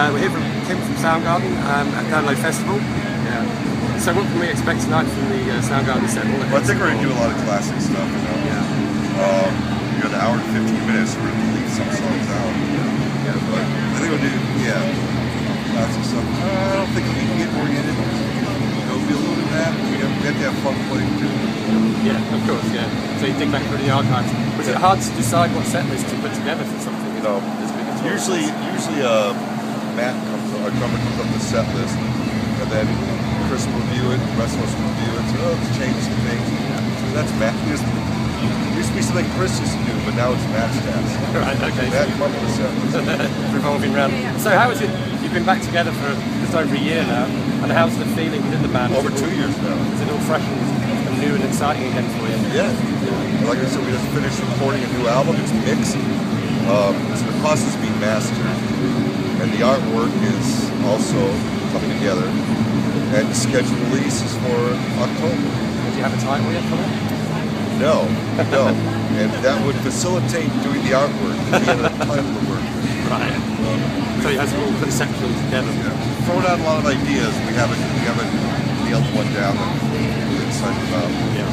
We're here from Soundgarden at Download Festival. Yeah. So what can we expect tonight from the Soundgarden set? Well, I think we're going to do a lot of classic stuff. You know? Yeah. We got an hour and 15 minutes. We're going to leave some songs out. Yeah. But I think we'll do classic stuff. I don't think we can get oriented. It'll be a little bit of that. We have to have fun playing too. Yeah, of course. Yeah. So you dig back through the archives. Was it hard to decide what set list to put together for something? You know, usually Matt our drummer comes up with a set list, and then Chris will review it, the rest of us will review it, so let's change some things. So that's Matt. It used to be something Chris used to do, but now it's Matt's task. Right, okay. Matt come up with a set list. Revolving round. So how is it, you've been back together for just over a year now, and how's the feeling within the band? Over 2 years now. Is it all fresh and new and exciting again for you? Yeah. Like I said, we just finished recording a new album, it's mixed. So the process is being mastered, and the artwork is also coming together, and the scheduled release is for October. Do you have a title yet for it? No, and that would facilitate doing the artwork and being the title of the work. Right. So you have to all conceptual together. Yeah. Throwing out a lot of ideas. We haven't nailed one down that we're excited about. Yeah.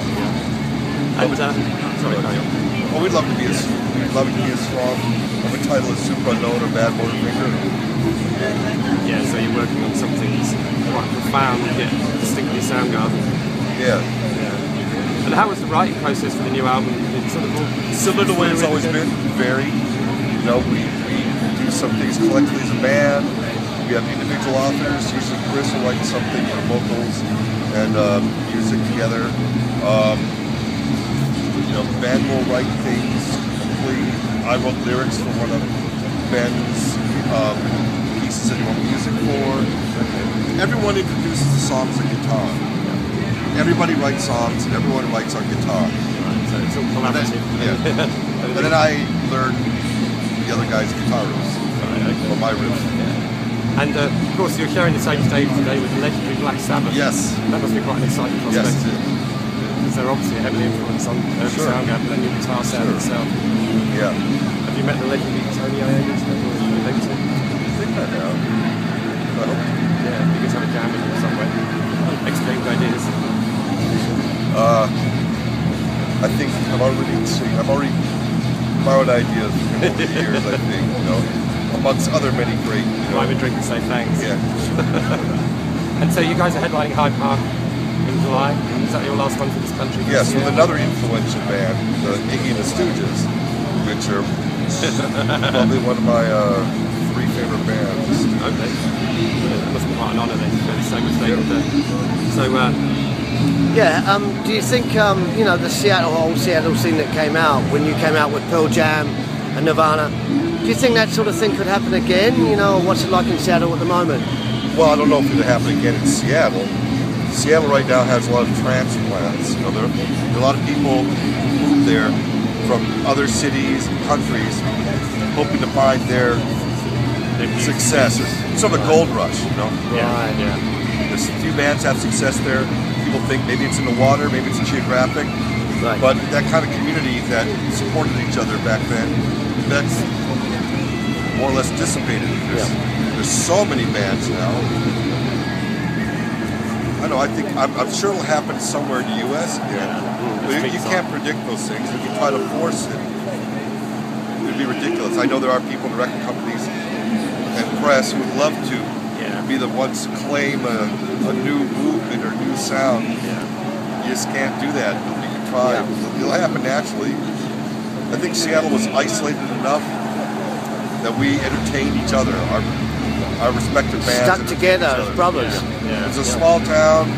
And sorry, carry on. Well, we'd love it to be as strong of a title as Super Unknown or Bad Motor Finger. Yeah, so you're working on something quite profound, yet distinctly Soundgarden. Yeah. And how was the writing process for the new album? It's sort of all similar to what it's always been, varied. You know, we do some things collectively as a band. We have individual authors. Usually Chris will write something for vocals and music together. You know, the band will write things completely. I wrote lyrics for one of Ben's pieces that he wrote music for. Everyone introduces the songs on guitar. Everybody writes songs and everyone writes on guitar. Right, so it's all collaborative. And then I learned the other guy's guitar riffs, or my riffs. Yeah. And of course you're sharing the same stage today with the legendary Black Sabbath. Yes. That must be quite an exciting prospect. Yes, it is. Because they're obviously heavily influenced on Soundgarden and your guitar sound itself. Yeah. Have you met the legendary Tony Iommi? I think I have. Yeah, you guys have a jam in somewhere. Exchange ideas. I think I've already borrowed ideas from him over the years, I think, you know, amongst other many great, you know. Might have a drink to say thanks. Yeah. And so you guys are headlining Hyde Park in July. Is that your last one for this country? Yes, with another influential band, the Iggy and the Stooges, which are probably one of my 3 favorite bands. Okay. It must be quite an honour then to spend so much time with them. So, do you think, you know, the Seattle scene that came out, when you came out with Pearl Jam and Nirvana, do you think that sort of thing could happen again? You know, what's it like in Seattle at the moment? Well, I don't know if it'll happen again in Seattle. Seattle right now has a lot of transplants. You know, there are a lot of people who move there from other cities and countries hoping to find their success. It's sort of a gold rush, you know? Right, yeah. There's a few bands have success there. People think maybe it's in the water, maybe it's geographic. Right. But that kind of community that supported each other back then, that's more or less dissipated. There's so many bands now. I know, I'm sure it'll happen somewhere in the U.S. again. But you can't predict those things. If you try to force it, it'd be ridiculous. I know there are people in the record companies and press who would love to be the ones to claim a new movement or new sound. You just can't do that. You can try. It'll happen naturally. I think Seattle was isolated enough that we entertained each other. Our respective bands stuck together as brothers. It's a small town.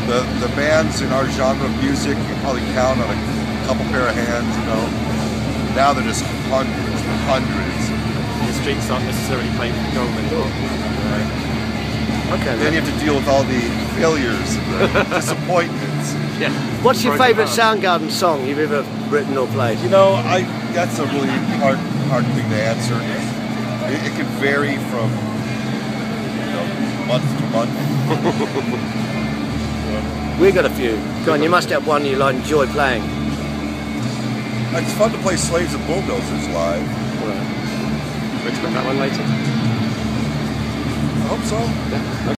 The bands in our genre of music, you can probably count on a couple pair of hands, you know. Now they're just hundreds and hundreds. The streets aren't necessarily playing for gold anymore. Okay. Then you have to deal with all the failures and the disappointments. Yeah. What's your favourite Soundgarden song you've ever written or played? You know, that's a really hard thing to answer. It can vary from month to month. We got a few. Go on, you must have one you enjoy playing. It's fun to play Slaves and Bulldozers live. We expect that one later. song? Yeah.